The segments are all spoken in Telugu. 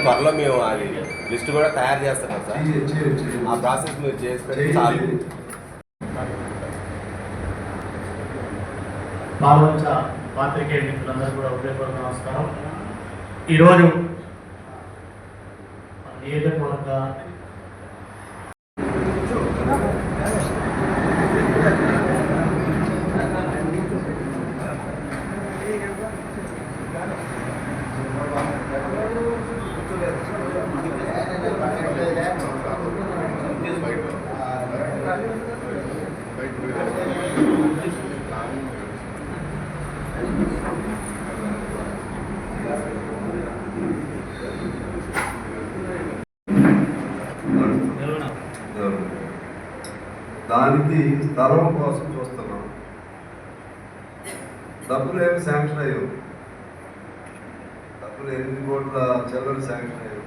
త్వరలో మేము అది లిస్ట్ కూడా తయారు చేస్తున్నాం సార్. ఆ ప్రాసెస్ మీరు చేసి పెట్టి చాలు. పాల్వంచ పాత్రికేయ మిత్రులందరూ కూడా హృదయపూర్వక నమస్కారం. ఈరోజు నియోజకవర్గ దానికి స్థలం కోసం చూస్తున్నాం. డబ్బులు ఏమి శాంక్షన్ అయ్యావు, డబ్బులు 8 కోట్ల చిల్లర శాంక్షన్ అయ్యావు.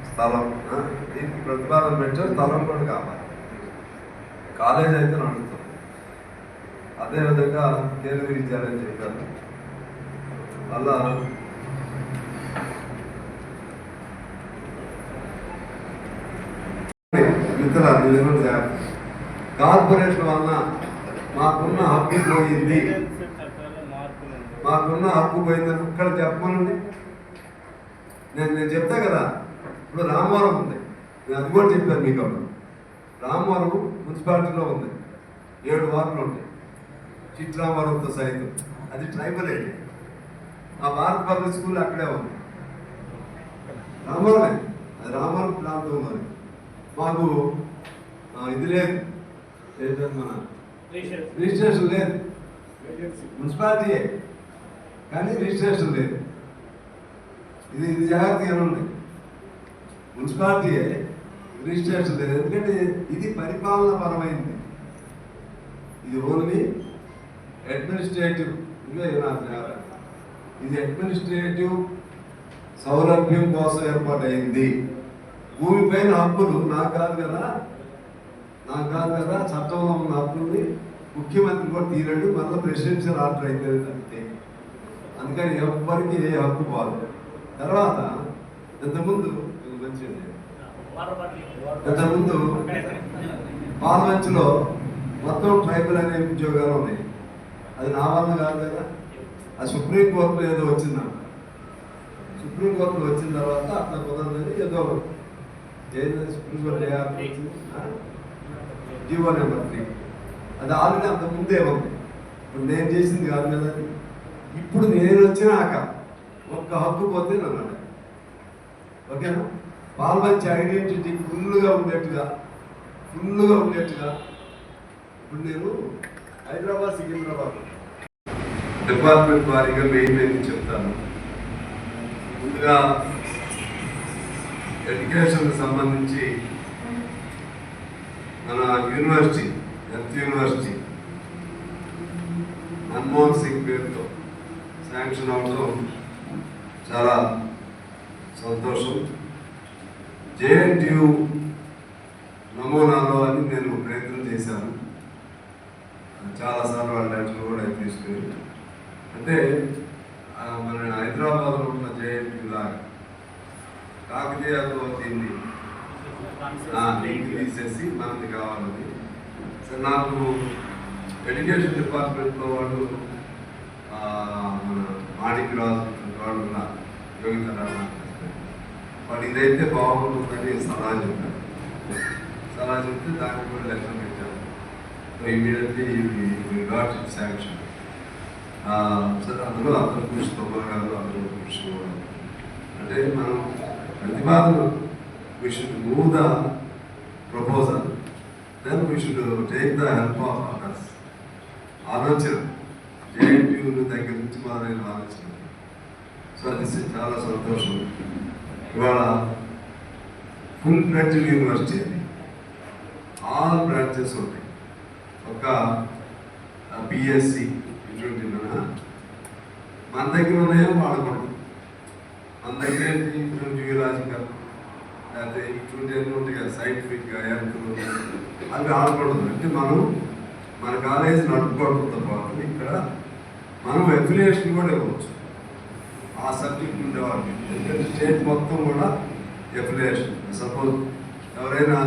స్థలం దీనికి ప్రతిపాదన పెట్టారు, స్థలం కూడా కావాలి. కాలేజ్ అయితే నడుస్తుంది. అదేవిధంగా కేంద్రీయ విద్యాలయం చెప్పారు. అలా కార్పొరేషన్ వలన మాకున్న హక్కు పోయింది, మాకున్న హక్కు పోయిందని ఇక్కడ చెప్పమనండి. నేను చెప్తా కదా. ఇప్పుడు రామవరం ఉంది, నేను అది కూడా చెప్పాను మీకు. అప్పుడు రామవరం మున్సిపాలిటీలో ఉంది, 7 వార్డులు ఉంటాయి, చిట్రామవరంతో సైతం. అది ట్రైబల్ ఏరియా. ఆ భారత పబ్లిక్ స్కూల్ అక్కడే ఉంది, రామవరమే. అది రామవరం ప్రాంతంలో. మాకు ఇది లేదు, మన రిజిస్ట్రేషన్ లేదు. మున్సిపాలిటీయే కానీ రిజిస్ట్రేషన్ లేదు. ఇది జాగ్రత్తగా ఉంది. మున్సిపాలిటీయే, రిజిస్ట్రేషన్ లేదు. ఎందుకంటే ఇది పరిపాలన పరమైంది. ఇది ఓన్లీ అడ్మినిస్ట్రేటివ్. ఇది అడ్మినిస్ట్రేటివ్ సౌలభ్యం కోసం ఏర్పాటైంది. భూమి పైన హక్కులు నాకు కాదు కదా, చట్టంలో ఉన్న హక్కుల్ని ముఖ్యమంత్రి కూడా తీరడు. మళ్ళీ ప్రెసిడెన్షియల్ ఆర్డర్ అయిపోయింది అంతే. అందుకని ఎవరికి ఏ హక్కు పోదు. తర్వాత ఇంతకుముందు పాల్వంచలో మొత్తం ట్రైబల్ అనే ఉద్యోగాలు ఉన్నాయి. అది నా వల్ల కాదు కదా. అది సుప్రీంకోర్టులో ఏదో వచ్చిందంట. సుప్రీంకోర్టులో వచ్చిన తర్వాత అట్లా కుదరదని ఏదో సుప్రీంకోర్టు జీవో నెంబర్ 3 అది ఆల్రెడీ అంత ముందే ఉంది. ఇప్పుడు నేను చేసింది కాదు కదా. ఇప్పుడు నేను వచ్చినాక ఒక్క హక్కు పోతే నన్ను ఓకేనా. పాల్వంచ ఐడెంటిటీ ఫుల్గా ఉండేట్టుగా ఇప్పుడు నేను హైదరాబాద్, సికింద్రాబాద్ డిపార్ట్మెంట్ వారీగా మెయిన్ చెప్తాను. ముందుగా ఎడ్యుకేషన్కి సంబంధించి మన university, health university Manmohan Singh పేరుతో శాంక్షన్ అవడం చాలా సంతోషం. JNTU నమూనాలో అని నేను ప్రయత్నం చేశాను. చాలాసార్లు వాళ్ళ లెటర్లు కూడా తీసుకుని, అంటే మన హైదరాబాద్లో ఉన్న JNTU లాగా కాకతీయతో దీన్ని తీసేసి మనది కావాలని. సో నాకు ఎడ్యుకేషన్ డిపార్ట్మెంట్లో వాళ్ళు మన మాణిక్ రాజు వాళ్ళు యోగిత వాడు ఇదైతే బాగుంటుందని సలహా చెప్తే దానికి కూడా లెక్కలు పెట్టాను. So immediately got it sanction. సరే, అందులో అందరూ కృషి గారు అందరూ కృషి కూడా. అంటే మనం ప్రతిపాదన we should move the proposal, then we should take the help of others. ఆలోచన JNTU దగ్గర నుంచి మొదలైన ఆలోచన. సో అది చాలా సంతోషం. ఇవాళ ఫుల్ ఫ్లెడ్జ్డ్ యూనివర్సిటీ అది, ఆల్ బ్రాంచెస్ ఉంటాయి. ఒక BSc ఇటువంటి మన దగ్గర ఉన్నాయో వాడకూడదు. మన దగ్గర ఇటువంటి జియోలాజికల్ లేకపోతే ఇటువంటి ఎన్ని ఉంటాయి కదా, సైంటిఫిక్గా యాంత్రులు అవి ఆడకూడదు. అంటే మనం మన కాలేజీ నడుపుకోవడంతో పాటు ఇక్కడ మనం అఫిలియేషన్ కూడా ఇవ్వచ్చు. ఆ సబ్జెక్ట్ ఉండేవాళ్ళు. ఎందుకంటే స్టేట్ మొత్తం కూడా ఎఫిలియేషన్. సపోజ్ ఎవరైనా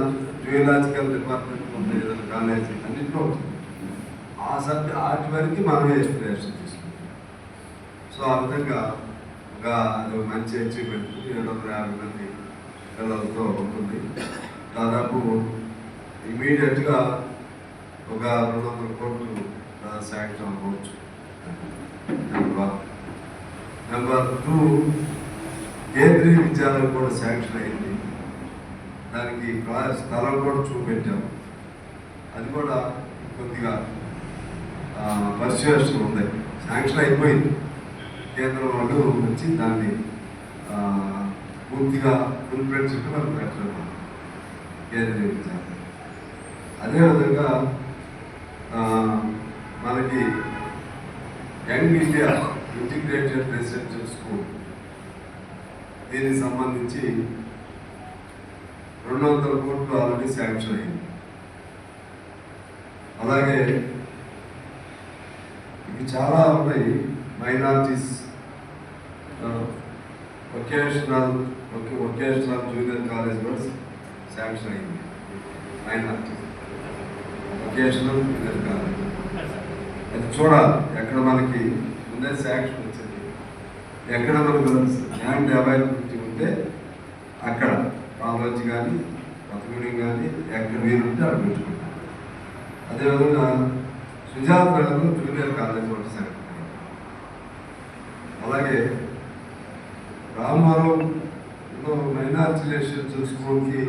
జియోలాజికల్ డిపార్ట్మెంట్ ఉంది ఏదైనా కాలేజ్ అన్నింటిలో ఉంటుంది. ఆ సబ్జెక్ట్ వాటి వరకు మనమే ఎఫిలియేషన్ తీసుకుంటాం. సో ఆ విధంగా అది మంచి అచీవ్మెంట్. 750 మంది పిల్లలతో ఉంటుంది. దాదాపు ఇమీడియట్గా ఒక 200 కోట్లు శాంక్షన్ అవ్వచ్చు. నెంబర్ 2, కేంద్రీయ విద్యాలయం కూడా శాంక్షన్ అయింది. దానికి స్థలం కూడా చూపెట్టాము. అది కూడా కొద్దిగా పర్సువేషన్ ఉంది. శాంక్షన్ అయిపోయింది. కేంద్రం వాళ్ళు వచ్చి దాన్ని పూర్తిగా ఫుల్ ఫ్లెడ్జ్డ్ మనం పెట్టడం కేంద్రీయ విద్యాలయం. అదేవిధంగా మనకి young India integrated residential school దీనికి సంబంధించి 200 కోట్లు ఆల్రెడీ శాంక్షన్ అయింది. అలాగే ఇవి చాలా ఉన్నాయి. మైనారిటీస్ వొకేషనల్ జూనియర్ కాలేజ్ కూడా శాంక్షన్ అయింది. మైనారిటీస్ వొకేషనల్ జూనియర్ కాలేజ్ అది చూడాలి. ఎక్కడ మనకి ముందే శాంక్షన్ వచ్చింది, ఎక్కడ మనకు ల్యాండ్ అవైలబిలిటీ ఉంటే అక్కడ కాలేజ్ కానీ కొత్తగూడెం కానీ ఎక్కడ వీలుంటే అక్కడ పెట్టుకుంటాం. అదేవిధంగా సుజాత నగర్లో జూనియర్ కాలేజ్ కూడా శాంక్షన్. అలాగే రామవరంలో మైనారిటీ రెసిడెన్షియల్ స్కూల్కి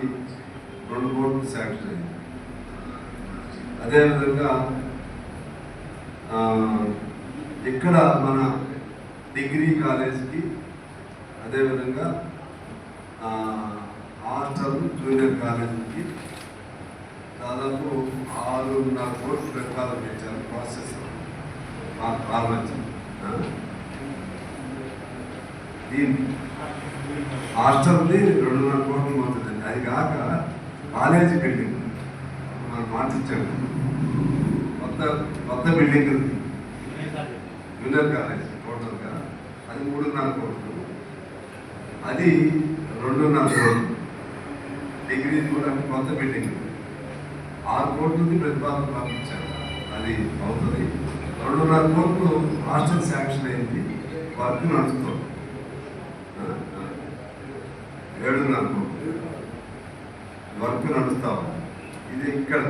2 కోట్లు శాంక్షన్ అయింది. అదేవిధంగా ఇక్కడ మన డిగ్రీ కాలేజ్కి అదేవిధంగా హాస్టల్ జూనియర్ కాలేజీకి దాదాపు 6.5 కోట్లు ప్రతిపాదన పెట్టారు. ప్రాసెస్ హాస్టల్ది 2.5 కోట్లు అవుతుందండి. అది కాక కాలేజీ బిల్డింగ్ మనం మార్చిచ్చాము. కొత్త బిల్డింగ్ ఉంది జూనియర్ కాలేజ్ టోటల్గా అది 3.5 కోట్లు. అది 2.5 కోట్లు. డిగ్రీ కూడా కొత్త బిల్డింగ్ 6 కోట్లది ప్రతిపాదన పంపించారు. అది అవుతుంది. 2.5 కోట్లు హాస్టల్ శాంక్షన్ అయింది. వర్క్ నడుస్తుంది. 7.5 కోట్లు వర్క్ నడుస్తాం. ఇది ఇక్కడ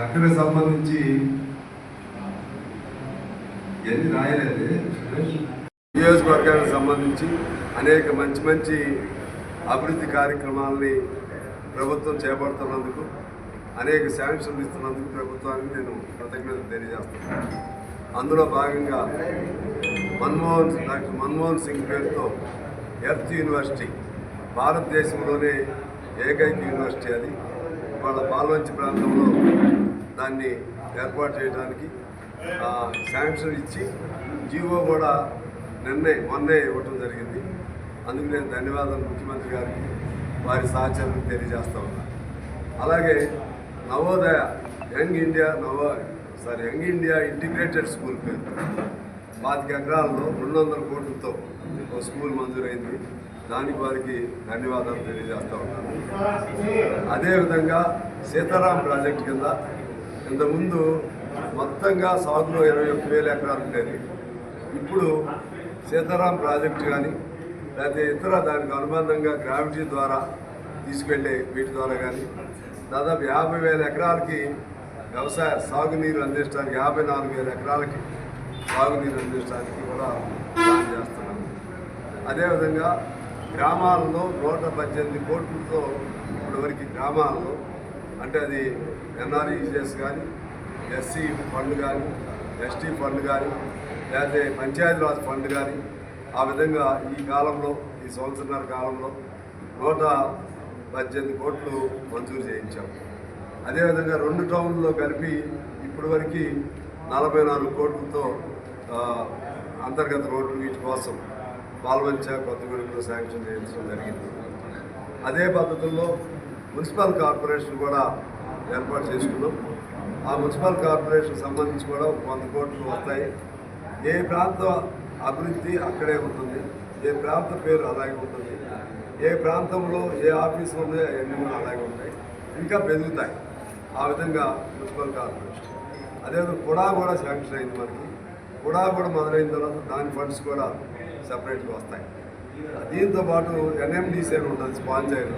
అక్కడికి సంబంధించి ఎన్ని రాయలేదు. నియోజకవర్గానికి సంబంధించి అనేక మంచి అభివృద్ధి కార్యక్రమాలని ప్రభుత్వం చేపడుతున్నందుకు, అనేక శాంక్షన్లు ఇస్తున్నందుకు ప్రభుత్వానికి నేను కృతజ్ఞతలు తెలియజేస్తున్నాను. అందులో భాగంగా డాక్టర్ మన్మోహన్ సింగ్ పేరుతో ఎర్త్ యూనివర్సిటీ భారతదేశంలోనే ఏకైక యూనివర్సిటీ. అది వాళ్ళ పాల్వంచి ప్రాంతంలో దాన్ని ఏర్పాటు చేయడానికి శాంక్షన్ ఇచ్చి జీవో కూడా మొన్నే ఇవ్వటం జరిగింది. అందుకు నేను ధన్యవాదాలు ముఖ్యమంత్రి గారికి, వారి సహచరులకు తెలియజేస్తా ఉన్నాను. అలాగే Navodaya young India integrated school పేరు 25 ఎకరాల్లో 200 కోట్లతో ఒక స్కూల్ మంజూరైంది. దానికి వారికి ధన్యవాదాలు తెలియజేస్తూ ఉన్నాను. అదేవిధంగా సీతారాం ప్రాజెక్టు కింద ఇంతకుముందు మొత్తంగా సాగులో 21,000 ఎకరాలు ఉండేది. ఇప్పుడు సీతారాం ప్రాజెక్టు కానీ లేకపోతే ఇతర దానికి అనుబంధంగా గ్రావిటీ ద్వారా తీసుకెళ్లే వీటి ద్వారా కానీ దాదాపు 50,000 ఎకరాలకి వ్యవసాయ సాగునీరు అందించడానికి, 54,000 ఎకరాలకి సాగునీరు అందించడానికి కూడా ప్లాన్ చేస్తున్నాము. అదేవిధంగా గ్రామాల్లో 118 కోట్లతో ఇప్పటివరకు గ్రామాల్లో, అంటే అది ఎన్ఆర్ఈజీఎస్ కానీ, ఎస్సీ ఫండ్ కానీ, ఎస్టీ ఫండ్ కానీ, లేకపోతే పంచాయతీరాజ్ ఫండ్ కానీ, ఆ విధంగా ఈ కాలంలో, ఈ సంవత్సరాల కాలంలో 118 కోట్లు మంజూరు చేయించాం. అదేవిధంగా 2 టౌన్లలో కలిపి ఇప్పటివరకు 44 కోట్లతో అంతర్గత రోడ్లు వీటి కోసం పాల్వంచ కొత్తగూడెంలో శాంక్షన్ చేయించడం జరిగింది. అదే పద్ధతుల్లో మున్సిపల్ కార్పొరేషన్ కూడా ఏర్పాటు చేసుకున్నాం. ఆ మున్సిపల్ కార్పొరేషన్ సంబంధించి కూడా 100 కోట్లు వస్తాయి. ఏ ప్రాంత అభివృద్ధి అక్కడే ఉంటుంది. ఏ ప్రాంత పేరు అలాగే ఉంటుంది. ఏ ప్రాంతంలో ఏ ఆఫీసులు ఉన్నాయో అవన్నీ కూడా అలాగే ఉంటాయి, ఇంకా పెరుగుతాయి. ఆ విధంగా మున్సిపల్ కార్పొరేషన్ అదేవిధంగా కూడా శాంక్షన్ అయింది. మనకి కూడా మొదలైన తర్వాత దాని ఫండ్స్ కూడా సపరేట్గా వస్తాయి. దీంతో పాటు ఎన్ఎండిసి అని ఉంటుంది, స్పాన్సర్.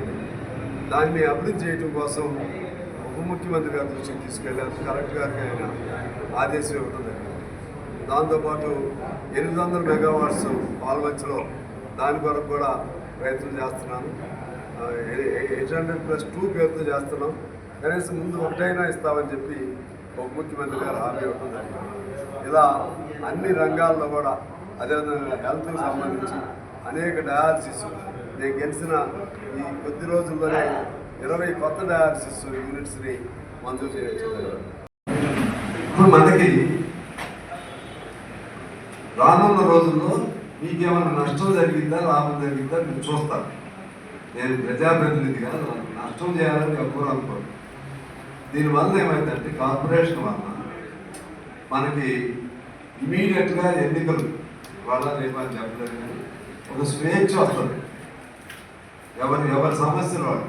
దాన్ని అభివృద్ధి చేయడం కోసం ఉప ముఖ్యమంత్రి గారి దృష్టికి తీసుకెళ్ళారు. కలెక్టర్ గారికి ఆయన ఆదేశం ఇవ్వడం జరిగింది. దాంతోపాటు 800 మెగావాట్స్ పాల్వంచలో దాని కొరకు కూడా ప్రయత్నం చేస్తున్నాను. 800+2 పేరుతో చేస్తున్నాం. కనీసం ముందు ఒకటైనా ఇస్తామని చెప్పి ఉప ముఖ్యమంత్రి గారు హామీ ఇవ్వడం జరిగింది. ఇలా అన్ని రంగాల్లో కూడా అదేవిధంగా హెల్త్కి సంబంధించి అనేక డయాలసిస్, నేను గెలిచిన ఈ కొద్ది రోజుల్లోనే 20 కొత్త డయాలసిస్ యూనిట్స్ని మంజూరు చేయడం. ఇప్పుడు మనకి రానున్న రోజుల్లో మీకేమైనా నష్టం జరిగిందా లాభం జరిగిందా మీరు చూస్తారు. నేను ప్రజాప్రతినిధిగా నష్టం చేయాలని ఎవ్వరూ అనుకోరు. దీనివల్ల ఏమైందంటే కార్పొరేషన్ వల్ల మనకి ఇమీడియట్గా ఎన్నికలు వల్ల రేపని చెప్పలేదు, కానీ ఒక స్వేచ్ఛ వస్తుంది. ఎవరి సమస్యలు వాళ్ళు.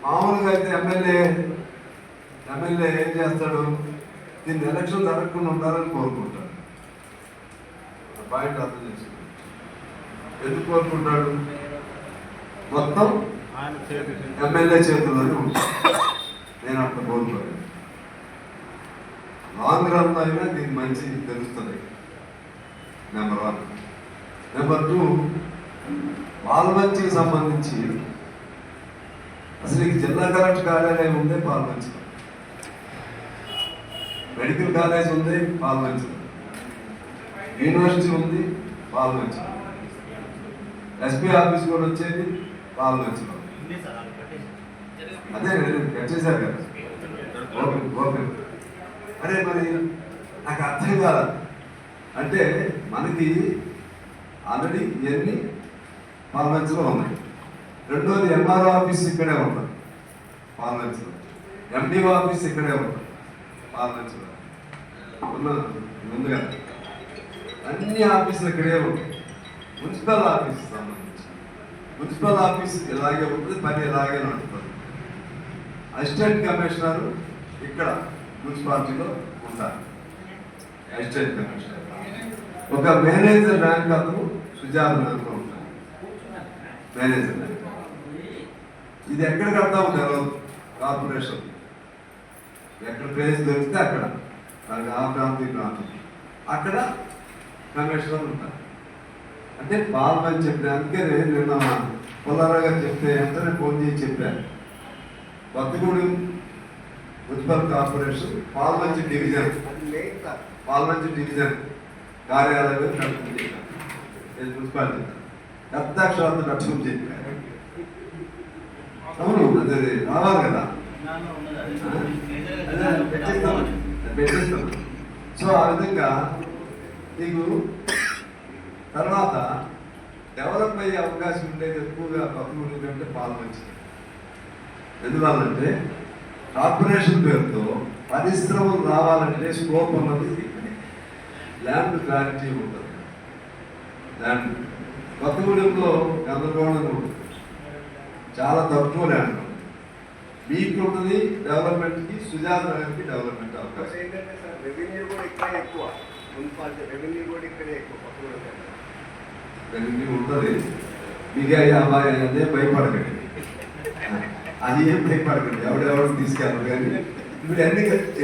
మామూలుగా అయితే ఎమ్మెల్యే ఏం చేస్తాడు, దీన్ని ఎలక్షన్ జరగకుండా ఉండాలని కోరుకుంటాడు. పాయింట్ అర్థం చేసుకుంటాడు. ఎందుకు కోరుకుంటాడు? మొత్తం ఎమ్మెల్యే చేతుల్లోనే ఉంటాడు. నేను అట్లా కోరుకోలేదు. లాంగ్ రన్ అయినా దీనికి మంచి తెలుస్తుంది. నెంబర్ 1. నెంబర్ 2, పాల్వంచికి సంబంధించి అసలు ఈ జిల్లా కలెక్టర్ కార్యాలయం ఉంది పాల్వంచి, మెడికల్ కాలేజ్ ఉంది పాల్వంచి, యూనివర్సిటీ ఉంది పాల్వంచి, ఎస్పీ ఆఫీస్ కూడా వచ్చేది పాల్వంచిలో. అదే కట్టేశారు కదా. ఓకే. అరే మరి నాకు అర్థం కాదు. అంటే మనకి ఆల్రెడీ ఇవన్నీ పాల్వంచిలో ఉన్నాయి. రెండోది ఎంఆర్ఓ ఆఫీస్ ఇక్కడే ఉంటుంది పాల్వంచిలో, ఎండిఓ ఆఫీస్ ఇక్కడే ఉంటుంది పాల్వంచిలో. ముందుగా అన్ని ఆఫీసులు ఇక్కడే ఉంటాయి. మున్సిపల్ ఆఫీస్ సంబంధించి మున్సిపల్ ఆఫీస్ ఇలాగే ఉంటుంది, పని ఇలాగే నడుస్తుంది. అసిస్టెంట్ కమిషనర్ ఇక్కడ మున్సిపాలిటీలో ఉంటారు. అసిస్టెంట్ కమిషనర్ ఒక మేనేజర్ ర్యాంక్ అతను సుజాత ర్యాంక్లో ఉంటారు. మేనేజర్ ర్యాంక్ ఇది ఎక్కడ కడతాము తెలవదు. కార్పొరేషన్ ఎక్కడ ప్లేస్ దొరికితే అక్కడ ఆ ప్రాంతం అక్కడ కమిషనర్ ఉంటారు. అంటే పాల్వంచి చెప్పిన, అందుకే నేను నిన్న పుల్లారావు గారు చెప్తే వెంటనే ఫోన్ చేసి చెప్పాను. కొత్తగూడెం మున్సిపల్ కార్పొరేషన్ పాల్వంచి డివిజన్ కార్యాలయం కట్టుకుని చెప్పాను. మున్సిపాలిటీ పెద్ద అక్షరాలతో కట్టుకుని చెప్పాను. అవును, అదే రావాలి కదా, పెట్టేస్తాను. సో ఆ విధంగా నీకు తర్వాత డెవలప్ అయ్యే అవకాశం ఉండేది ఎక్కువగా కొత్తగూడెం కంటే పాల్వంచి. ఎందువల్లంటే కార్పొరేషన్ పేరుతో పరిశ్రమలు రావాలంటే స్కోప్ ఉన్నది ల్యాండ్ క్లారిటీ ఉంటుంది. ల్యాండ్ కొత్తగూడెంలో గందరగోళంగా ఉంటుంది, చాలా తక్కువ ల్యాండ్ మీకు ఉంటుంది. డెవలప్మెంట్కి సుజాత నగర్కి డెవలప్మెంట్ అవకాశం ఏంటంటే సార్ రెవెన్యూ కూడా ఇక్కడే ఎక్కువ, మున్సిపాలిటీ రెవెన్యూ కూడా ఇక్కడే ఎక్కువ. రెవెన్యూ ఉంటుంది. మీకు అదే భయపడకండి, అది ఏం భయపడకండి, ఎవడెవరికి తీసుకెళ్ళరు. కానీ ఇప్పుడు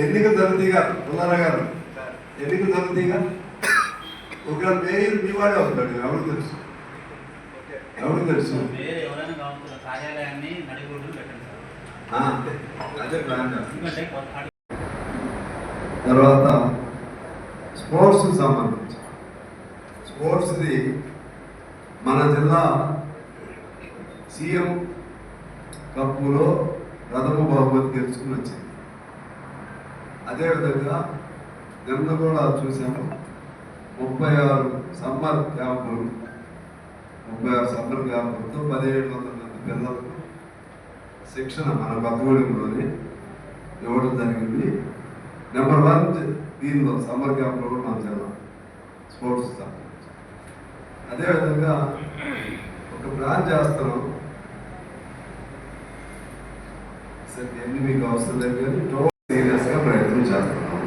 ఎన్నిక జరుగుతాయిగా పుల్లారావు గారు, ఎన్నిక జరుగుతాయిగా. ఒక మేయర్ మీ వాడే అవుతాడు, ఎవరికి తెలుసు, ఎవరికి తెలుసు. అదే ప్లాన్ చేస్తాం. తర్వాత స్పోర్ట్స్ సంబంధించి స్పోర్ట్స్ది మన జిల్లా సీఎం కప్పులో ప్రథమ బహుమతి గెలుచుకుని వచ్చింది. అదేవిధంగా నిన్న కూడా చూసాము 36 సమ్మర్ క్యాంపులతో 1700 మంది పిల్లలకు శిక్షణ మన కొత్తగూడెంలోనే ఇవ్వడం జరిగింది. నెంబర్ 1 దీనిలో సమ్మర్ క్యాంప్లో కూడా మనం జిల్లా స్పోర్ట్స్ సంబంధించి అదేవిధంగా ఒక ప్లాన్ చేస్తున్నాం. సరే ఎన్ని మీకు అవసరం లేదు కానీ సీరియస్గా ప్రయత్నం చేస్తున్నాం.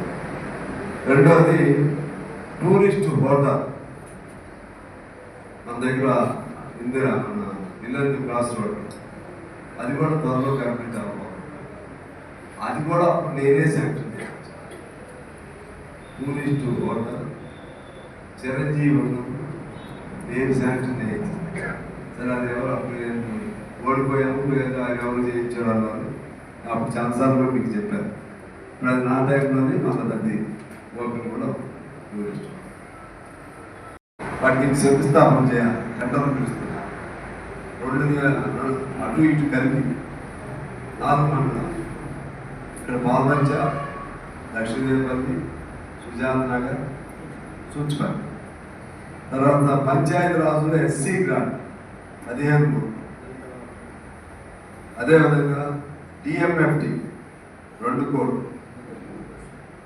రెండవది టూరిస్ట్ హోటల్ మన దగ్గర ఇందిరా మన ఇల్లందు క్రాస్ రోడ్ అది కూడా త్వరలో కంప్లీట్ అవ్వాలి. అది కూడా నేనే శాంక్షన్ చేయాలి. టూరిస్ట్ హోటల్ చిరంజీవి నేను శాంక్షన్ చేయాలి. సరే అది ఎవరు అప్పుడు నేను ఓడిపోయాము లేదా ఆయన ఎవరు చేయించాడు అన్నారు. అప్పుడు చాలాసార్లు కూడా మీకు చెప్పాను. ఇప్పుడు అది నా టైంలోనే మళ్ళీ ఓపెన్ కూడా టూరిస్ట్ వాటికి శంకుస్థాపన చేయాలి. గంటలు పిలుస్తున్నా 2000 అటు ఇటు కలిపి 4 మండలం ఇక్కడ పాల్వంచ, లక్ష్మీదేవపల్లి, సుజాత్ నగర్, సూచిపల్లి. తర్వాత పంచాయతీ రాజులో ఎస్సీ గ్రాంట్ 15 కోట్లు. అదేవిధంగా డిఎంఎఫ్టి 2 కోట్లు.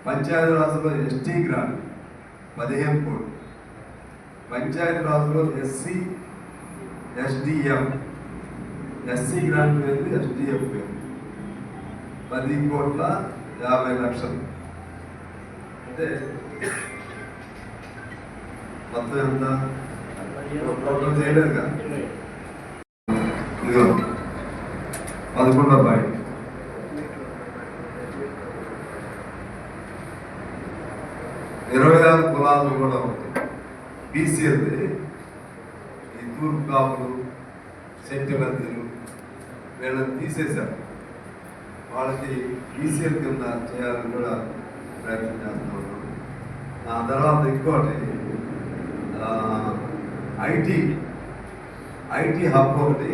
పంచాయతీ రాజులో ఎస్టీ గ్రాంట్ 15 కోట్లు. పంచాయతీ రాజులో ఎస్సీ ఎస్డిఎఫ్ ఎస్సీ గ్రాంట్ వేది ఎస్డిఎఫ్ వేది 10,50,00,000. అంటే మొత్తం ఎంత చేయలేదుగా. ఇదిగో 11 అబ్బాయి 26 కులాలు కూడా ఉంటాయి. బీసీఎల్ ఈ తూర్పు కాపులు, సెంటిమెంతులు వీళ్ళని తీసేశారు. వాళ్ళకి బీసీఎల్ కింద చేయాలని కూడా ప్రయత్నం చేస్తున్నాను. ఆ తర్వాత ఇంకోటి ఐటీ హబ్ ఒకటి,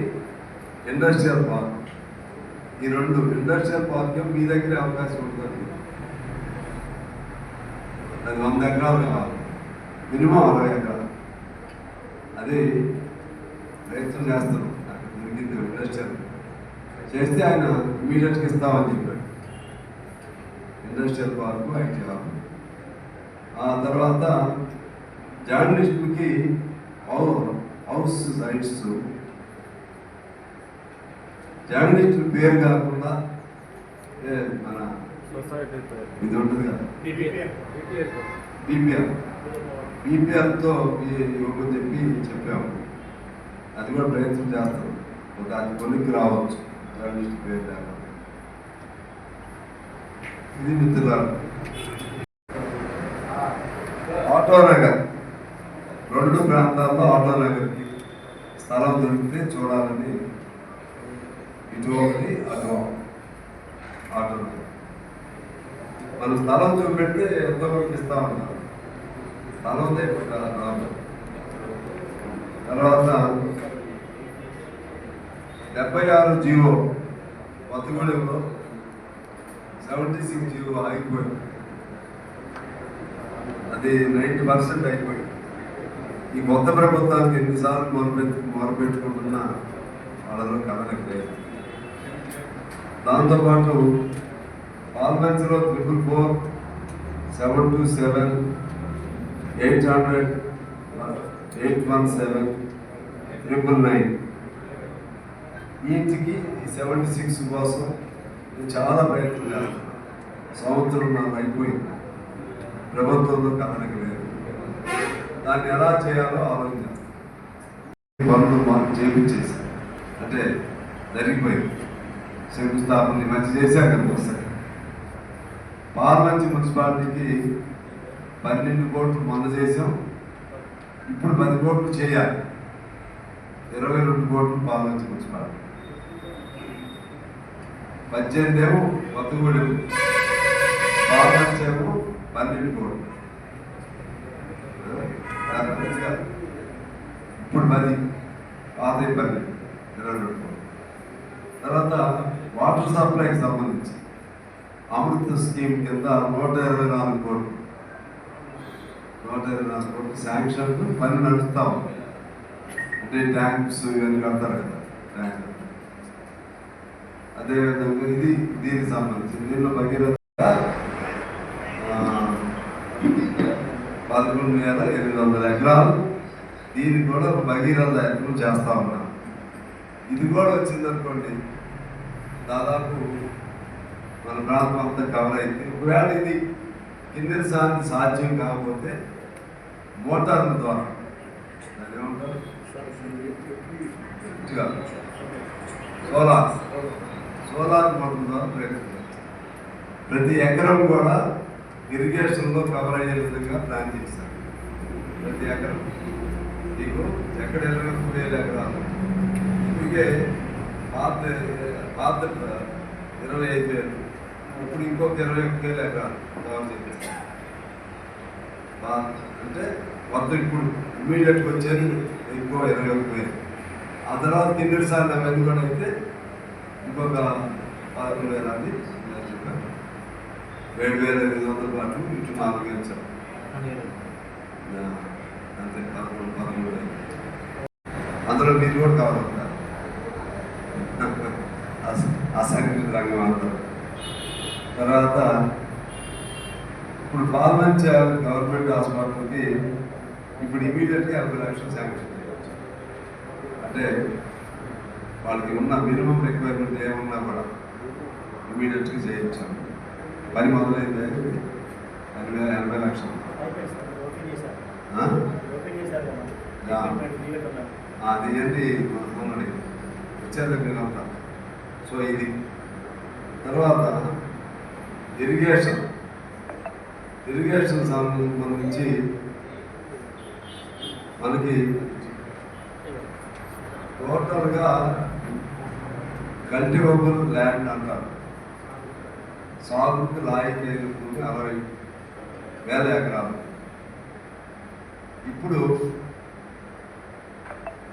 ఇండస్ట్రియల్ పార్క్. ఈ 2 ఇండస్ట్రియల్ పార్క్ మీ దగ్గరే అవకాశం ఉంటుంది. అది 100 ఎకరాలు కావాలి, మినిమం 60 ఎకరాలు. అది ప్రయత్నం చేస్తున్నాం. నాకు దొరికింది ఇండస్ట్రియల్ చేస్తే ఆయన ఇమీడియట్గా ఇస్తామని చెప్పాడు. Industrial park, IT hub. ఆ తర్వాత జర్నలిస్టులకి హౌస్ రైట్స్, జర్నలిస్టుల పేరు కాకుండా మన ఇది ఉంటుంది కదా బీపీఆర్తో ఇవ్వమని చెప్పాము. అది కూడా ప్రయత్నం చేస్తాం. అది కొలిక్కి రావచ్చు జర్నలిస్ట్ పేరు కాకుండా. ఇది మిత్రులారు. ఆటో నగర్ 2 ప్రాంతాల్లో ఆటో నగర్కి స్థలం దొరికితే చూడాలని ఇటు ఒకటి అటు ఆటో నగర్. మనం స్థలం చూపెడితే ఎంతవరకు ఇస్తామన్నారు. స్థలం రాదు. తర్వాత 76 జీవో కొత్తగూడెంలో 76 జీవో ఆగిపోయింది. అది 90% అయిపోయింది. ఈ కొత్త ప్రభుత్వానికి ఎన్నిసార్లు మొరపెట్టుకుంటున్నా వాళ్ళలో కథలకు లేదు. దాంతోపాటు పాల్మెన్స్లో 444, 727, 800, 817, 999 వీటికి 76 కోసం నేను చాలా ప్రయత్నం చేస్తున్నాను. సంవత్సరం నాకు అయిపోయింది. ప్రభుత్వంలో కథనకి లేదు. దాన్ని ఎలా చేయాలో ఆలోచించాను. పనులు మాకు చేపించేసాను. అంటే జరిగిపోయింది. శంకుస్థాపన మంచి చేశాక వస్తాయి. పాల్మంచి మున్సిపాలిటీకి 12 కోట్లు మొన్న చేసాం. ఇప్పుడు 10 కోట్లు చేయాలి. 22 కోట్లు పాల్మంచి మున్సిపాలిటీ. 18 ఏమో కొత్తగూడెం, పాల్మంచి ఏమో 12 కోట్లు. ఇప్పుడు 10, పాత 10, 22 కోట్లు. తర్వాత వాటర్ సప్లైకి సంబంధించి అమృత స్కీమ్ కింద 124 కోట్లు. 124 కోట్లు శాంక్షన్. పని నడుస్తాం. అంటే ట్యాంక్స్ ఇవన్నీ కడతారు కదా, ట్యాంక్. అదేవిధంగా ఇది దీనికి సంబంధించి దీనిలో భగీరథ 11,800 ఎకరాలు దీనికి కూడా భగీరథ యత్నం చేస్తా ఉన్నాను. ఇది కూడా వచ్చిందనుకోండి, దాదాపు మన ప్రాంతం అంతా కవర్ అయింది. ఒకవేళ ఇది కింది సాధ్యం కాకపోతే మోటార్ల ద్వారా దాన్ని ఏమంటారు, సోలార్ మోటార్ ద్వారా ప్రయత్నించాలి. ప్రతి ఎకరం కూడా ఇరిగేషన్లో కవర్ అయ్యే విధంగా ప్లాన్ చేశారు. ప్రతి ఎకరం మీకు ఎక్కడ 23,000 ఎకరాలు, ఇప్పటికే పాత 25,000, ఇప్పుడు ఇంకొక 21,000 ఎకరాలు కవర్ చేశారు. అంటే మొత్తం ఇప్పుడు ఇమ్మీడియట్గా వచ్చేది ఇంకో 21,000. ఆ తర్వాత కింది సార్లు అవన్నీ కూడా అయితే ఇంకొక 11,000 అని చెప్పారు. 7,500 పాటు ఇటు 4,000 వచ్చారు. అంతే 13,000. అందులో మీరు కూడా కవర్ అవుతారు. అసంఘటిత రంగం అంటారు. తర్వాత ఇప్పుడు పాల్మంచ గవర్నమెంట్ హాస్పిటల్కి ఇప్పుడు ఇమీడియట్గా 50 లక్షలు శాంక్షన్ చేయవచ్చు. అంటే వాళ్ళకి ఉన్న మినిమం రిక్వైర్మెంట్ ఏమన్నా కూడా ఇమీడియట్గా చేయొచ్చాము. పని మొదలైంది 80 లక్షలు. అది ఏంటి మొన్నటి వచ్చేది మీరంతా. సో ఇది తర్వాత ఇరిగేషన్ సంబంధించి మనకి టోటల్గా కల్టివబుల్ ల్యాండ్ అంటారు. సాగుకు లాయకైన భూమి 60,000 ఎకరాలు. ఇప్పుడు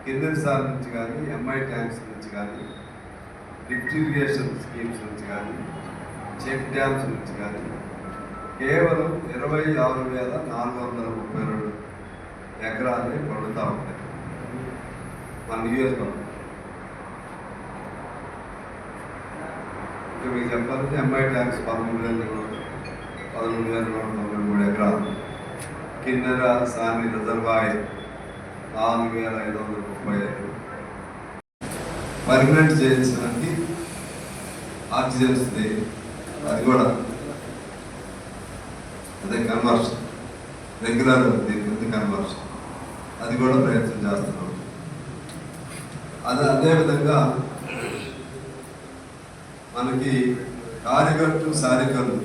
కింది సార్ నుంచి కానీ, ఎంఐ ట్యాంక్స్ నుంచి కానీ, లిఫ్ట్ ఇరిగేషన్ స్కీమ్స్ నుంచి కానీ, చెక్ డ్యామ్స్ నుంచి కానీ కేవలం 26,432 ఎకరాలే పండుతూ ఉంటాయి మన నియోజకవర్గం. ఇంకా మీకు చెప్పాలంటే ఎంఐ ట్యాంక్స్ 13,193 ఎకరాలు, కిన్నెర సాని రిజర్వాయర్ 4,535, పర్మనెంట్ చేయించడానికి ఆక్సిజన్ అది కూడా అదే కన్వర్షన్, రెగ్యులర్ దీనికి కన్వర్షన్, అది కూడా ప్రయత్నం చేస్తున్నాం. అదేవిధంగా మనకి కారిగట్టు సారికల్లు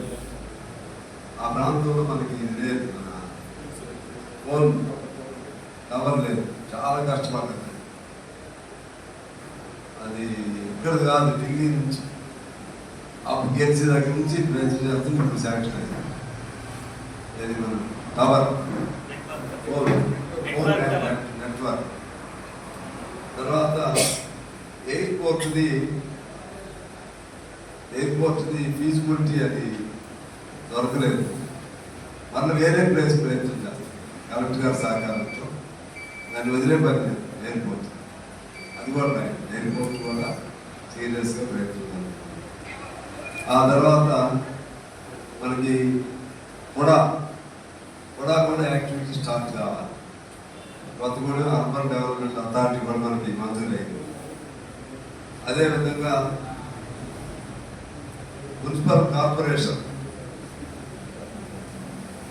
ఆ ప్రాంతంలో మనకి ఇది లేదు, ఫోన్ టవర్ లేదు, చాలా కష్టపడుతుంది. అది ఇక్కడ కాదు, ఢిల్లీ నుంచి అప్పుడు గెలిచి దగ్గర నుంచి ప్రయత్నం చేస్తుంది. ఇప్పుడు శాంక్షన్ అయింది. ఇది మన టవర్ ఫోన్ నెట్వర్క్. తర్వాత ఎయిర్పోర్ట్ది ఫీజిబిలిటీ అది దొరకలేదు. మళ్ళీ వేరే ప్లేస్ ప్రయత్నం చేస్తాం కలెక్టర్ గారి సహకారంతో. దాన్ని వదిలే పని లేదు. ఎయిర్పోర్ట్ అది కూడా ఎయిర్పోర్ట్ కూడా సీరియస్గా ప్రయత్నం. ఆ తర్వాత మనకి కూడా యాక్టివిటీ స్టార్ట్ కావాలి. కొత్తగూడెం అర్బన్ డెవలప్మెంట్ అథారిటీ కూడా మనకి మంజూరైంది. అదేవిధంగా municipal corporation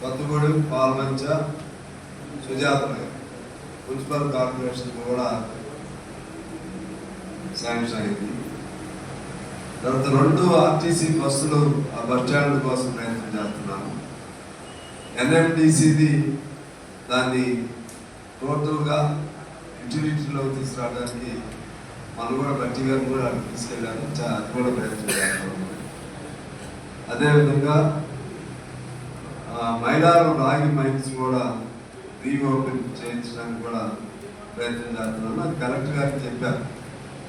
Kothagudem, Palvancha, Sujata municipal corporation కూడా శాంక్షన్ అయింది. తర్వాత 2 ఆర్టీసీ బస్సులు ఆ బస్ స్టాండ్ కోసం ప్రయత్నం చేస్తున్నాము. ఎన్ఎండిసిది దాన్ని టోటల్గా యూటిలిటీలో తీసుకురావడానికి మనం కూడా బట్టి గారు కూడా తీసుకెళ్ళారు. అది కూడా ప్రయత్నం చేస్తున్నాము. అదేవిధంగా మైలారం రాగి మైన్స్ కూడా రీఓపెన్ చేయించడానికి కూడా ప్రయత్నం చేస్తున్నాను. అది కలెక్టర్ గారికి చెప్పారు.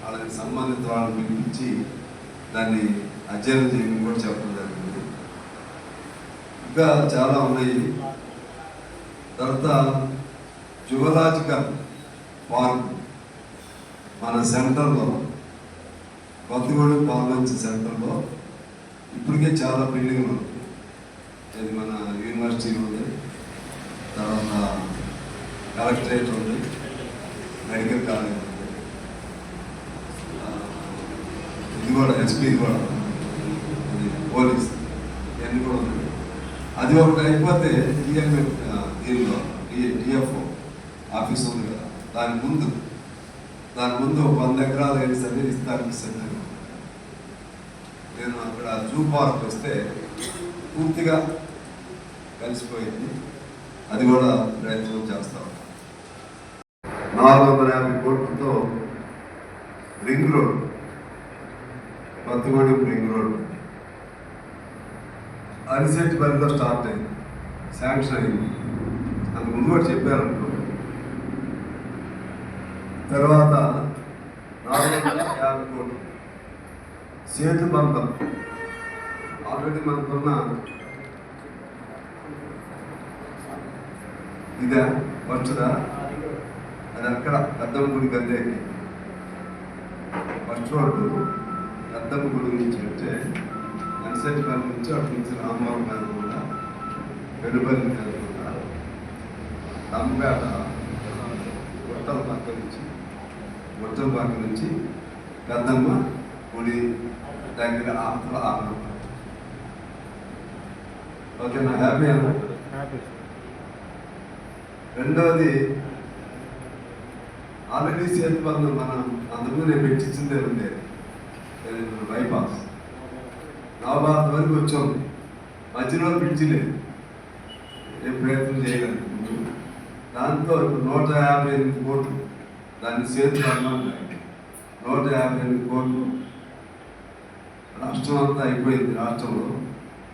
వాళ్ళకి సంబంధిత వాళ్ళని పిలిపించి దాన్ని అధ్యయనం చేయమని కూడా చెప్పడం జరిగింది. ఇంకా చాలా ఉన్నాయి. తర్వాత జువలాజికల్ పార్క్ మన సెంటర్లో, కొత్తగూడెం పాల్మంచి సెంటర్లో ఇప్పటికే చాలా బిల్డింగ్లు ఉంది. ఇది మన యూనివర్సిటీ ఉంది, తర్వాత కలెక్టరేట్ ఉంది, మెడికల్ కాలేజ్ ఉంది. ఇది కూడా ఎస్పీ కూడా ఇది పోలీస్ ఇవన్నీ కూడా ఉంది. అది ఒకటి అయిపోతే దీనిలో డిఎఫ్ఓ ఆఫీస్ ఉంది కదా, దాని ముందు ఒక 100 ఎకరాలు అయిన సరే ఇస్తానికి సిద్ధంగా. నేను అక్కడ జూ పార్క్ వస్తే పూర్తిగా కలిసిపోయింది. అది కూడా ప్రయత్నం చేస్తాం. 450 కోట్లతో ring road, Kothagudem ring road అరిసెట్ పరిధిలో స్టార్ట్ అయింది, శాంక్షన్ అయింది. అంత ముందు కూడా చెప్పారు. తర్వాత 450 కోట్లు సేతు బంధం ఆల్రెడీ మనకున్న ఇదా ఫస్ట్దా అది అక్కడ పెద్దమ్మ గుడి గల్లేకి ఫస్ట్ రోడ్డు పెద్దమ్మ గుడి నుంచి వచ్చే అన్సెట్ పని నుంచి అటు నుంచి రామవరం వెళ్ళకుండా పెనుపల్లి వెళ్ళకుండా తమ్మపేట గుట్టల పక్క నుంచి పెద్దమ్మ గుడి దగ్గర ఆఫ్టర్ ఆపడం. ఓకే, నా హ్యాపీ అన్న. రెండవది ఆల్రెడీ సేతు బంధం మనం అందుకు నేను పెట్టించిందే ఉండేది బైపాస్ నవభారత్ వరకు వచ్చాం. మధ్యలో బ్రిడ్జి లేదు, ఏ ప్రయత్నం చేయలేదు. దాంతో ఇప్పుడు 158 కోట్లు దాన్ని సేతు బంధం 158 కోట్లు రాష్ట్రం అంతా అయిపోయింది. రాష్ట్రంలో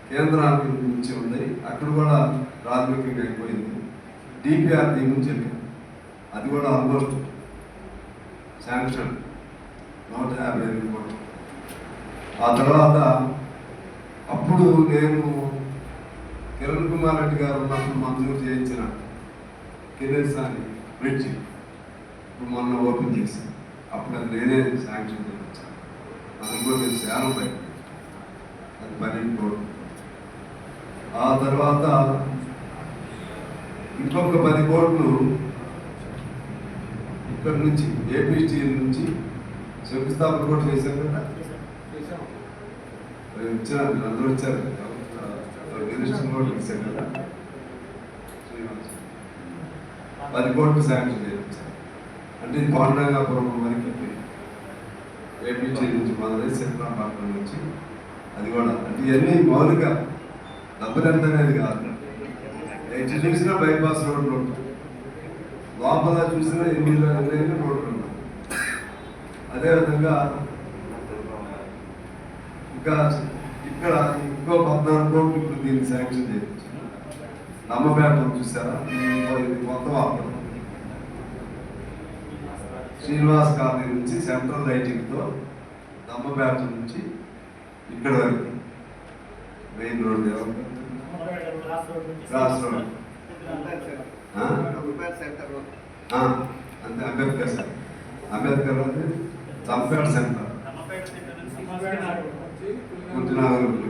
కేంద్రానికి నుంచి ఉన్నాయి, అక్కడ కూడా ప్రాథమికంగా అయిపోయింది. డిపిఆర్టీ నుంచి వెళ్ళాం, అది కూడా ఆల్మోస్ట్ శాంక్షన్ 158 కోట్లు. ఆ తర్వాత అప్పుడు నేను కిరణ్ కుమార్ రెడ్డి గారు ఉన్నప్పుడు మంజూరు చేయించిన కిరేసాని బ్రిడ్జ్ ఇప్పుడు మొన్న ఓపెన్ చేసి అప్పుడు అది నేనే శాంక్షన్ చేయించాను. అందులో నేను శాలపై అది 12 కోట్లు. ఆ తర్వాత ఇంకొక 10 కోట్లు ఇక్కడ నుంచి ఏపీ స్టీల్ నుంచి శంకుస్థాపన కూడా చేశారు కదా, వచ్చారు అందరూ వచ్చారు. మినిస్టర్ కూడా ఇచ్చారు కదా, 10 కోట్లు శాంక్షన్ చేయించారు. అంటే పాండరంగాపురం వరకు ఏపీ స్టీల్ నుంచి మొదలై శంకరాపట్నం నుంచి అది కూడా. అంటే ఇవన్నీ మౌలిక డబ్బులు ఎంత అనేది కాదు. ఎటు చూసినా బైపాస్ రోడ్లు ఉంటాయి, లోపల చూసినా ఎన్ని రోడ్లు ఉన్నాయి. అదేవిధంగా ఇంకా ఇక్కడ ఇంకో 14 కోట్లు ఇప్పుడు దీన్ని శాంక్షన్ చేయవచ్చు. నమ్మపేట చూసారా, ఇది కొత్త వాహనం శ్రీనివాస్ కాలనీ నుంచి సెంట్రల్ లైటింగ్తో నమ్మపేట నుంచి ఇక్కడ వరకు మెయిన్ రోడ్ క్రాస్ రోడ్ అంతే. అంబేద్కర్ చంపేట సెంటర్